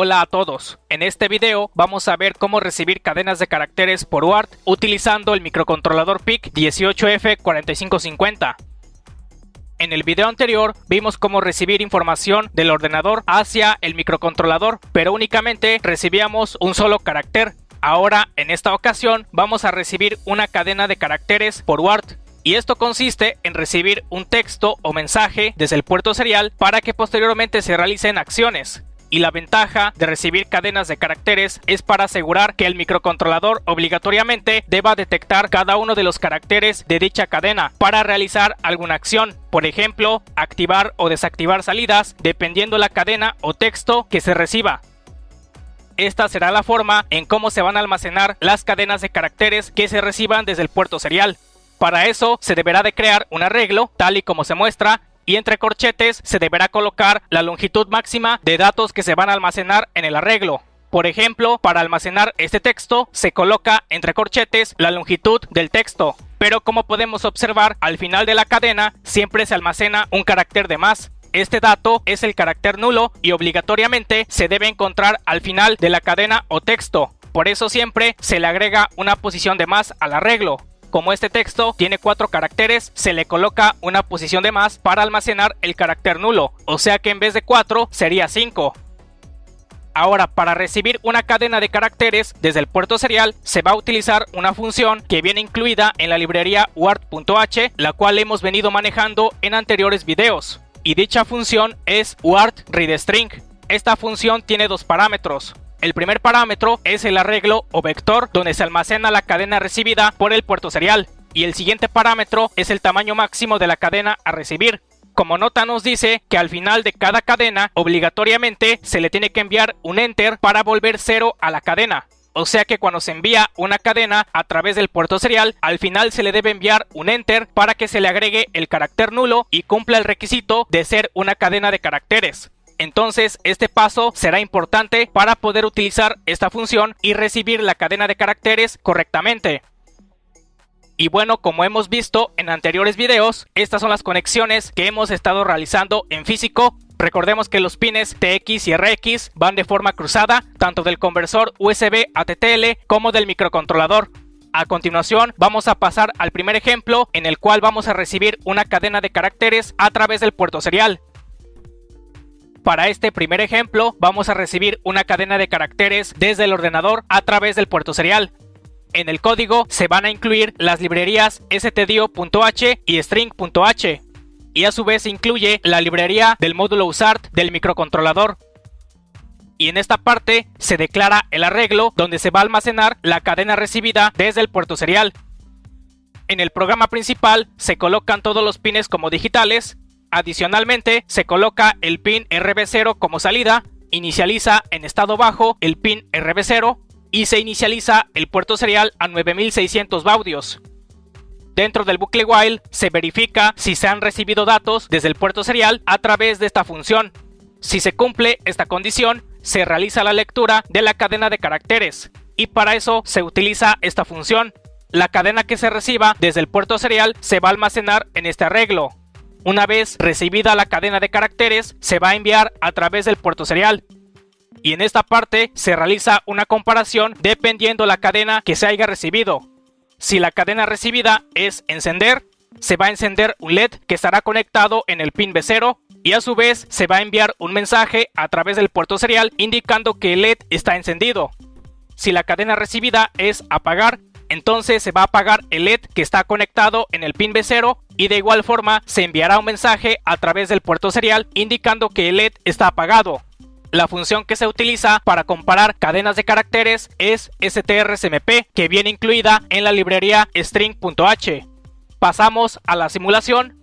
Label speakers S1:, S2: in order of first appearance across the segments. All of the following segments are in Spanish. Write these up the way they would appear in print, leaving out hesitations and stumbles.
S1: Hola a todos, en este video vamos a ver cómo recibir cadenas de caracteres por UART utilizando el microcontrolador PIC 18F4550. En el video anterior vimos cómo recibir información del ordenador hacia el microcontrolador, pero únicamente recibíamos un solo carácter. Ahora, en esta ocasión, vamos a recibir una cadena de caracteres por UART. Y esto consiste en recibir un texto o mensaje desde el puerto serial para que posteriormente se realicen acciones. Y la ventaja de recibir cadenas de caracteres es para asegurar que el microcontrolador obligatoriamente deba detectar cada uno de los caracteres de dicha cadena para realizar alguna acción, por ejemplo, activar o desactivar salidas dependiendo la cadena o texto que se reciba. Esta será la forma en cómo se van a almacenar las cadenas de caracteres que se reciban desde el puerto serial. Para eso se deberá de crear un arreglo, tal y como se muestra, y entre corchetes se deberá colocar la longitud máxima de datos que se van a almacenar en el arreglo. Por ejemplo, para almacenar este texto se coloca entre corchetes la longitud del texto, pero como podemos observar, al final de la cadena siempre se almacena un carácter de más. Este dato es el carácter nulo y obligatoriamente se debe encontrar al final de la cadena o texto. Por eso siempre se le agrega una posición de más al arreglo. Como este texto tiene 4 caracteres, se le coloca una posición de más para almacenar el carácter nulo, o sea que en vez de 4 sería 5. Ahora, para recibir una cadena de caracteres desde el puerto serial, se va a utilizar una función que viene incluida en la librería uart.h, la cual hemos venido manejando en anteriores videos. Y dicha función es uart_readString. Esta función tiene 2 parámetros. El primer parámetro es el arreglo o vector donde se almacena la cadena recibida por el puerto serial, y el siguiente parámetro es el tamaño máximo de la cadena a recibir. Como nota nos dice que al final de cada cadena obligatoriamente se le tiene que enviar un enter para volver 0 a la cadena. O sea que cuando se envía una cadena a través del puerto serial, al final se le debe enviar un enter para que se le agregue el carácter nulo y cumpla el requisito de ser una cadena de caracteres. Entonces este paso será importante para poder utilizar esta función y recibir la cadena de caracteres correctamente. Y bueno, como hemos visto en anteriores videos, estas son las conexiones que hemos estado realizando en físico. Recordemos que los pines TX y RX van de forma cruzada, tanto del conversor USB a TTL como del microcontrolador. A continuación vamos a pasar al primer ejemplo en el cual vamos a recibir una cadena de caracteres a través del puerto serial. Para este primer ejemplo vamos a recibir una cadena de caracteres desde el ordenador a través del puerto serial. En el código se van a incluir las librerías stdio.h y string.h, y a su vez se incluye la librería del módulo USART del microcontrolador. Y en esta parte se declara el arreglo donde se va a almacenar la cadena recibida desde el puerto serial. En el programa principal se colocan todos los pines como digitales. Adicionalmente, se coloca el pin RB0 como salida, inicializa en estado bajo el pin RB0 y se inicializa el puerto serial a 9600 baudios. Dentro del bucle while se verifica si se han recibido datos desde el puerto serial a través de esta función. Si se cumple esta condición, se realiza la lectura de la cadena de caracteres y para eso se utiliza esta función. La cadena que se reciba desde el puerto serial se va a almacenar en este arreglo. Una vez recibida la cadena de caracteres, se va a enviar a través del puerto serial. Y en esta parte se realiza una comparación dependiendo la cadena que se haya recibido. Si la cadena recibida es encender, se va a encender un LED que estará conectado en el pin B0 y a su vez se va a enviar un mensaje a través del puerto serial indicando que el LED está encendido. Si la cadena recibida es apagar, entonces se va a apagar el LED que está conectado en el pin B0 y de igual forma se enviará un mensaje a través del puerto serial indicando que el LED está apagado. La función que se utiliza para comparar cadenas de caracteres es strcmp, que viene incluida en la librería string.h. Pasamos a la simulación,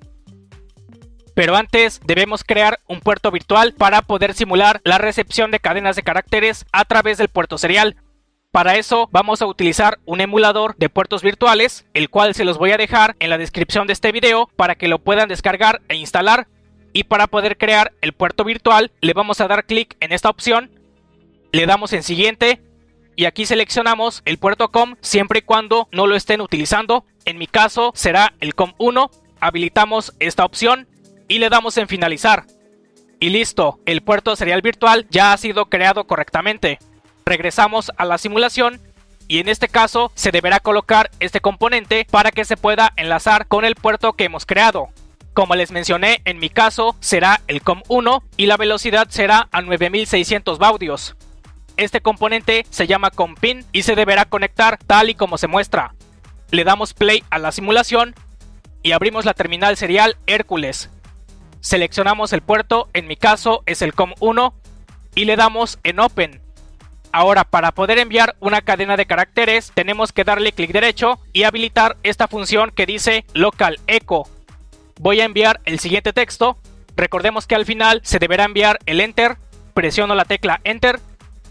S1: pero antes debemos crear un puerto virtual para poder simular la recepción de cadenas de caracteres a través del puerto serial. Para eso vamos a utilizar un emulador de puertos virtuales, el cual se los voy a dejar en la descripción de este video para que lo puedan descargar e instalar. Y para poder crear el puerto virtual le vamos a dar clic en esta opción, le damos en siguiente y aquí seleccionamos el puerto COM siempre y cuando no lo estén utilizando. En mi caso será el COM1, habilitamos esta opción y le damos en finalizar. Y listo, el puerto serial virtual ya ha sido creado correctamente. Regresamos a la simulación y en este caso se deberá colocar este componente para que se pueda enlazar con el puerto que hemos creado. Como les mencioné, en mi caso será el COM1 y la velocidad será a 9600 baudios. Este componente se llama COMPIN y se deberá conectar tal y como se muestra. Le damos play a la simulación y abrimos la terminal serial Hércules. Seleccionamos el puerto, en mi caso es el COM1 y le damos en Open. Ahora, para poder enviar una cadena de caracteres tenemos que darle clic derecho y habilitar esta función que dice Local Echo. Voy a enviar el siguiente texto. Recordemos que al final se deberá enviar el Enter. Presiono la tecla Enter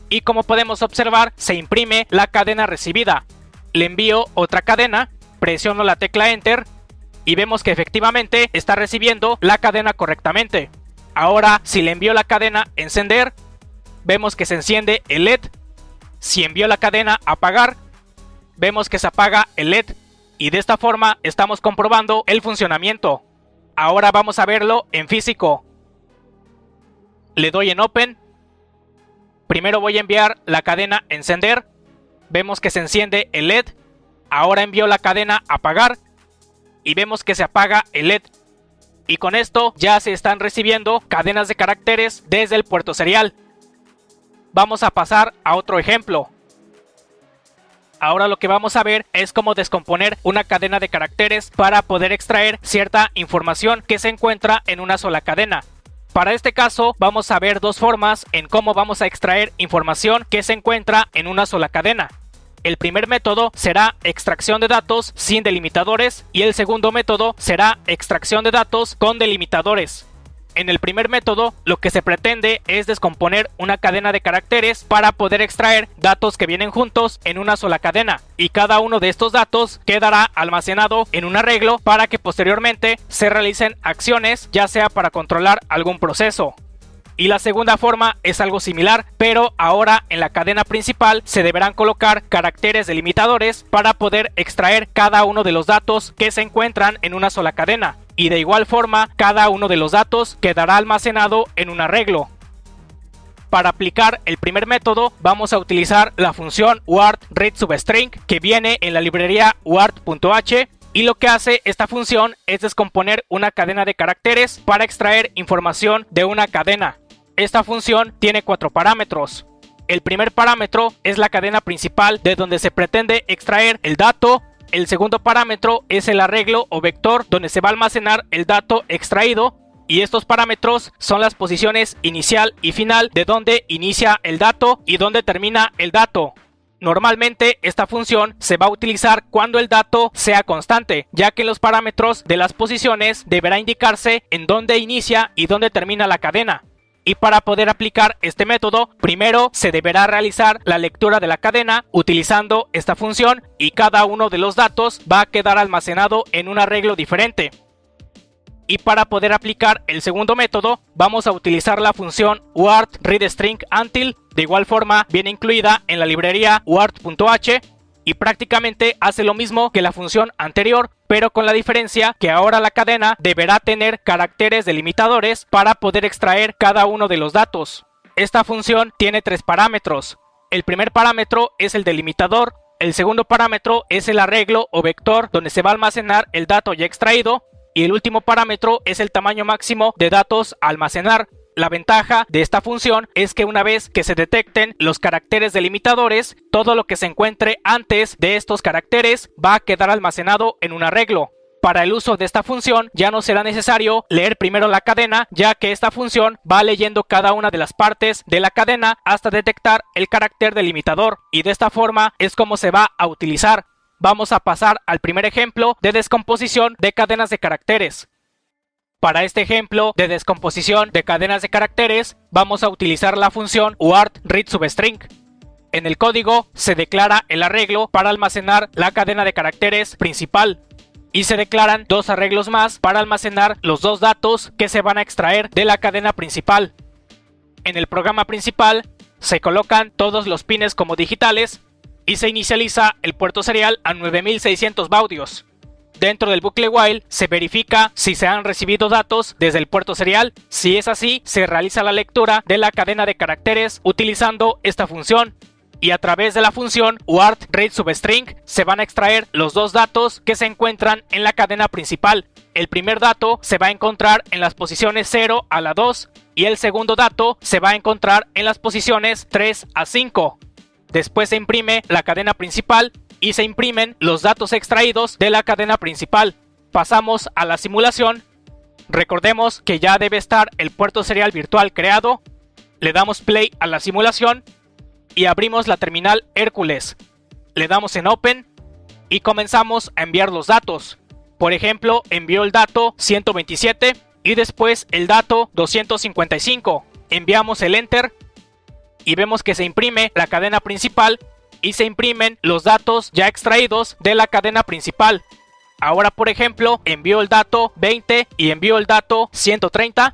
S1: y como podemos observar se imprime la cadena recibida. Le envío otra cadena, presiono la tecla Enter y vemos que efectivamente está recibiendo la cadena correctamente. Ahora, si le envío la cadena encender, vemos que se enciende el LED. Si envío la cadena apagar, vemos que se apaga el LED. Y de esta forma estamos comprobando el funcionamiento. Ahora vamos a verlo en físico. Le doy en Open. Primero voy a enviar la cadena encender. Vemos que se enciende el LED. Ahora envío la cadena apagar. Y vemos que se apaga el LED. Y con esto ya se están recibiendo cadenas de caracteres desde el puerto serial. Vamos a pasar a otro ejemplo. Ahora lo que vamos a ver es cómo descomponer una cadena de caracteres para poder extraer cierta información que se encuentra en una sola cadena. Para este caso vamos a ver dos formas en cómo vamos a extraer información que se encuentra en una sola cadena. El primer método será extracción de datos sin delimitadores y el segundo método será extracción de datos con delimitadores. En el primer método, lo que se pretende es descomponer una cadena de caracteres para poder extraer datos que vienen juntos en una sola cadena, y cada uno de estos datos quedará almacenado en un arreglo para que posteriormente se realicen acciones, ya sea para controlar algún proceso. Y la segunda forma es algo similar, pero ahora en la cadena principal se deberán colocar caracteres delimitadores para poder extraer cada uno de los datos que se encuentran en una sola cadena. Y de igual forma, cada uno de los datos quedará almacenado en un arreglo. Para aplicar el primer método, vamos a utilizar la función word_read_substring que viene en la librería word.h. Y lo que hace esta función es descomponer una cadena de caracteres para extraer información de una cadena. Esta función tiene 4 parámetros. El primer parámetro es la cadena principal de donde se pretende extraer el dato. El segundo parámetro es el arreglo o vector donde se va a almacenar el dato extraído. Y estos parámetros son las posiciones inicial y final de donde inicia el dato y donde termina el dato. Normalmente esta función se va a utilizar cuando el dato sea constante, ya que los parámetros de las posiciones deberá indicarse en dónde inicia y dónde termina la cadena. Y para poder aplicar este método, primero se deberá realizar la lectura de la cadena utilizando esta función y cada uno de los datos va a quedar almacenado en un arreglo diferente. Y para poder aplicar el segundo método, vamos a utilizar la función word_read_string_until. De igual forma, viene incluida en la librería word.h y prácticamente hace lo mismo que la función anterior, pero con la diferencia que ahora la cadena deberá tener caracteres delimitadores para poder extraer cada uno de los datos. Esta función tiene 3 parámetros. El primer parámetro es el delimitador, el segundo parámetro es el arreglo o vector donde se va a almacenar el dato ya extraído, y el último parámetro es el tamaño máximo de datos a almacenar. La ventaja de esta función es que una vez que se detecten los caracteres delimitadores, todo lo que se encuentre antes de estos caracteres va a quedar almacenado en un arreglo. Para el uso de esta función ya no será necesario leer primero la cadena, ya que esta función va leyendo cada una de las partes de la cadena hasta detectar el carácter delimitador, y de esta forma es como se va a utilizar. Vamos a pasar al primer ejemplo de descomposición de cadenas de caracteres. Para este ejemplo de descomposición de cadenas de caracteres, vamos a utilizar la función word_read_substring. En el código se declara el arreglo para almacenar la cadena de caracteres principal y se declaran 2 arreglos más para almacenar los 2 datos que se van a extraer de la cadena principal. En el programa principal se colocan todos los pines como digitales y se inicializa el puerto serial a 9600 baudios. Dentro del bucle while se verifica si se han recibido datos desde el puerto serial. Si es así, se realiza la lectura de la cadena de caracteres utilizando esta función. Y a través de la función UART_read_substring se van a extraer los dos datos que se encuentran en la cadena principal. El primer dato se va a encontrar en las posiciones 0 a la 2 y el segundo dato se va a encontrar en las posiciones 3 a 5. Después se imprime la cadena principal y se imprimen los datos extraídos de la cadena principal. Pasamos a la simulación. Recordemos que ya debe estar el puerto serial virtual creado. Le damos play a la simulación y abrimos la terminal Hércules. Le damos en Open y comenzamos a enviar los datos. Por ejemplo, envió el dato 127 y después el dato 255. Enviamos el Enter y vemos que se imprime la cadena principal y se imprimen los datos ya extraídos de la cadena principal. Ahora, por ejemplo, envió el dato 20 y envió el dato 130.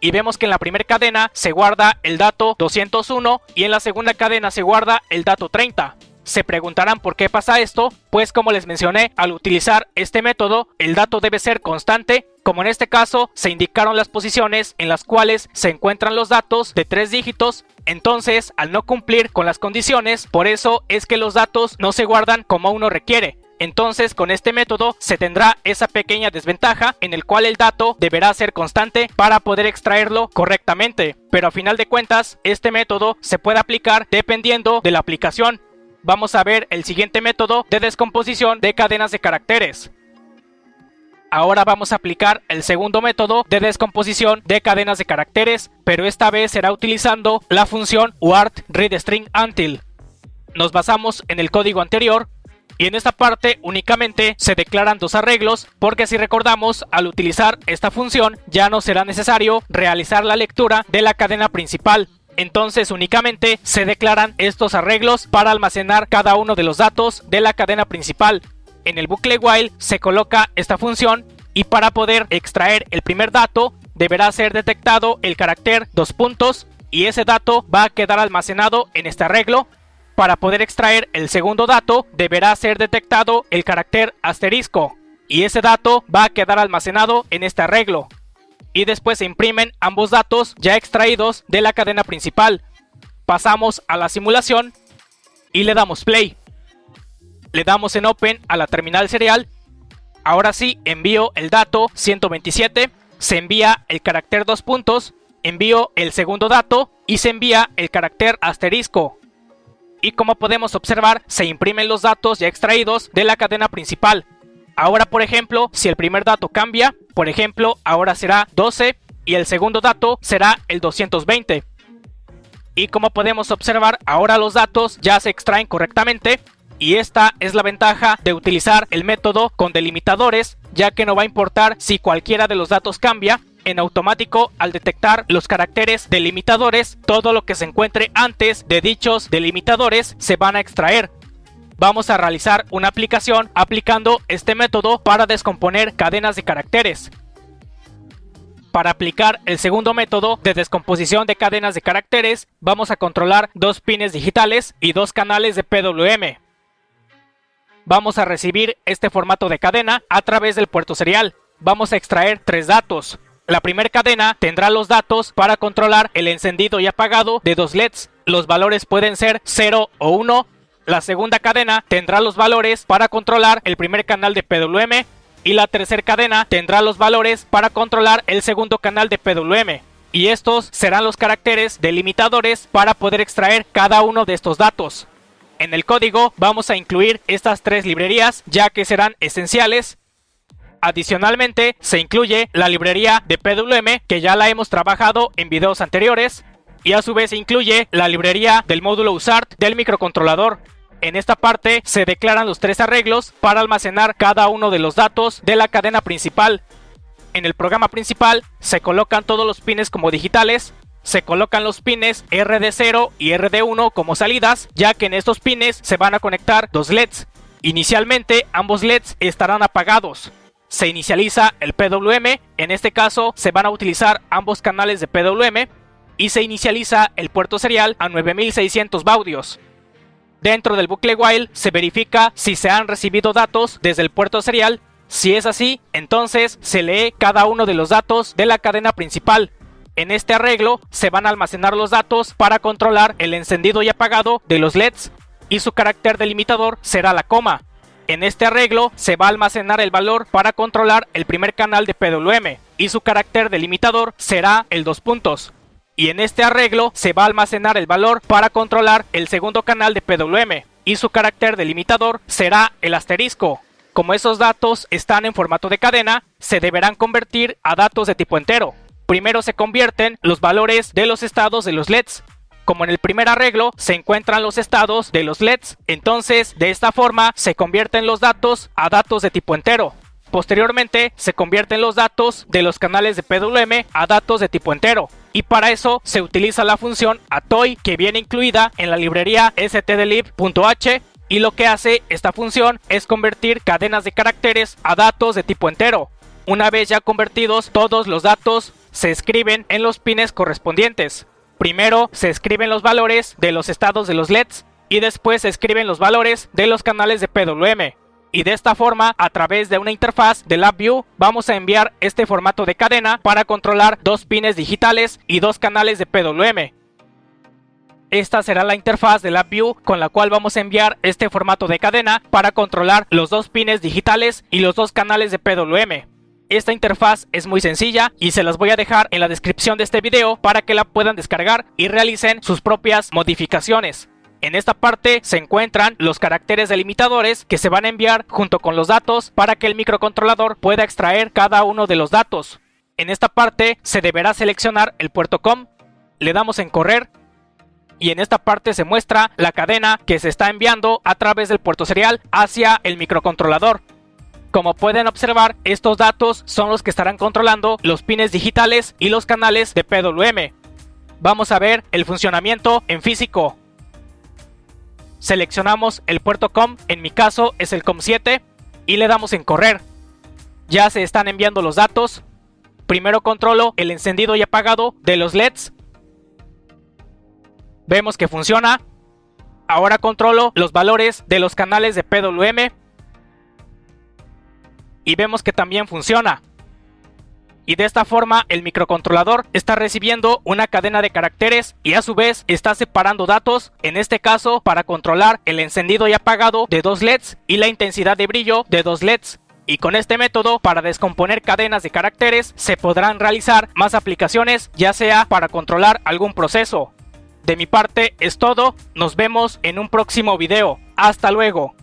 S1: Y vemos que en la primera cadena se guarda el dato 201 y en la segunda cadena se guarda el dato 30. Se preguntarán por qué pasa esto, pues como les mencioné, al utilizar este método, el dato debe ser constante, como en este caso se indicaron las posiciones en las cuales se encuentran los datos de 3 dígitos, entonces al no cumplir con las condiciones, por eso es que los datos no se guardan como uno requiere. Entonces con este método se tendrá esa pequeña desventaja en el cual el dato deberá ser constante para poder extraerlo correctamente. Pero a final de cuentas este método se puede aplicar dependiendo de la aplicación. Vamos a ver el siguiente método de descomposición de cadenas de caracteres. Ahora vamos a aplicar el segundo método de descomposición de cadenas de caracteres, pero esta vez será utilizando la función UART_readStringUntil. Nos basamos en el código anterior. Y en esta parte únicamente se declaran dos arreglos, porque si recordamos, al utilizar esta función ya no será necesario realizar la lectura de la cadena principal. Entonces únicamente se declaran estos arreglos para almacenar cada uno de los datos de la cadena principal. En el bucle while se coloca esta función y para poder extraer el primer dato deberá ser detectado el carácter 2 puntos y ese dato va a quedar almacenado en este arreglo. Para poder extraer el segundo dato deberá ser detectado el carácter asterisco y ese dato va a quedar almacenado en este arreglo. Y después se imprimen ambos datos ya extraídos de la cadena principal. Pasamos a la simulación y le damos play. Le damos en Open a la terminal serial. Ahora sí envío el dato 127, se envía el carácter 2 puntos, envío el segundo dato y se envía el carácter asterisco. Y como podemos observar, se imprimen los datos ya extraídos de la cadena principal. Ahora, por ejemplo, si el primer dato cambia, por ejemplo, ahora será 12 y el segundo dato será el 220. Y como podemos observar, ahora los datos ya se extraen correctamente. Y esta es la ventaja de utilizar el método con delimitadores, ya que no va a importar si cualquiera de los datos cambia. En automático, al detectar los caracteres delimitadores, todo lo que se encuentre antes de dichos delimitadores se van a extraer. Vamos a realizar una aplicación aplicando este método para descomponer cadenas de caracteres. Para aplicar el segundo método de descomposición de cadenas de caracteres, vamos a controlar 2 pines digitales y 2 canales de PWM. Vamos a recibir este formato de cadena a través del puerto serial. Vamos a extraer 3 datos. La primera cadena tendrá los datos para controlar el encendido y apagado de 2 LEDs. Los valores pueden ser 0 o 1. La segunda cadena tendrá los valores para controlar el primer canal de PWM. Y la tercera cadena tendrá los valores para controlar el segundo canal de PWM. Y estos serán los caracteres delimitadores para poder extraer cada uno de estos datos. En el código vamos a incluir estas 3 librerías, ya que serán esenciales. Adicionalmente, se incluye la librería de PWM, que ya la hemos trabajado en videos anteriores, y a su vez se incluye la librería del módulo USART del microcontrolador. En esta parte se declaran los 3 arreglos para almacenar cada uno de los datos de la cadena principal. En el programa principal se colocan todos los pines como digitales, se colocan los pines RD0 y RD1 como salidas, ya que en estos pines se van a conectar 2 LEDs. Inicialmente ambos LEDs estarán apagados. Se inicializa el PWM, en este caso se van a utilizar ambos canales de PWM y se inicializa el puerto serial a 9600 baudios. Dentro del bucle while se verifica si se han recibido datos desde el puerto serial Si es así, entonces se lee cada uno de los datos de la cadena principal. En este arreglo se van a almacenar los datos para controlar el encendido y apagado de los LEDs, y su carácter delimitador será la coma. En este arreglo se va a almacenar el valor para controlar el primer canal de PWM, y su carácter delimitador será el 2 puntos. Y en este arreglo se va a almacenar el valor para controlar el segundo canal de PWM, y su carácter delimitador será el asterisco. Como esos datos están en formato de cadena, se deberán convertir a datos de tipo entero. Primero se convierten los valores de los estados de los LEDs. Como en el primer arreglo se encuentran los estados de los LEDs, entonces de esta forma se convierten los datos a datos de tipo entero. Posteriormente se convierten los datos de los canales de PWM a datos de tipo entero, y para eso se utiliza la función atoy que viene incluida en la librería stdlib.h, y lo que hace esta función es convertir cadenas de caracteres a datos de tipo entero. Una vez ya convertidos todos los datos, se escriben en los pines correspondientes. Primero se escriben los valores de los estados de los LEDs y después se escriben los valores de los canales de PWM. Y de esta forma, a través de una interfaz de LabVIEW, vamos a enviar este formato de cadena para controlar 2 pines digitales y 2 canales de PWM. Esta será la interfaz de LabVIEW con la cual vamos a enviar este formato de cadena para controlar los 2 pines digitales y los 2 canales de PWM. Esta interfaz es muy sencilla y se las voy a dejar en la descripción de este video para que la puedan descargar y realicen sus propias modificaciones. En esta parte se encuentran los caracteres delimitadores que se van a enviar junto con los datos para que el microcontrolador pueda extraer cada uno de los datos. En esta parte se deberá seleccionar el puerto COM, le damos en correr y en esta parte se muestra la cadena que se está enviando a través del puerto serial hacia el microcontrolador. Como pueden observar, estos datos son los que estarán controlando los pines digitales y los canales de PWM. Vamos a ver el funcionamiento en físico. Seleccionamos el puerto COM, en mi caso es el COM7, y le damos en correr. Ya se están enviando los datos. Primero controlo el encendido y apagado de los LEDs. Vemos que funciona. Ahora controlo los valores de los canales de PWM. Y vemos que también funciona. Y de esta forma el microcontrolador está recibiendo una cadena de caracteres y a su vez está separando datos, en este caso para controlar el encendido y apagado de 2 LEDs y la intensidad de brillo de 2 LEDs. Y con este método, para descomponer cadenas de caracteres, se podrán realizar más aplicaciones, ya sea para controlar algún proceso. De mi parte es todo, nos vemos en un próximo video. Hasta luego.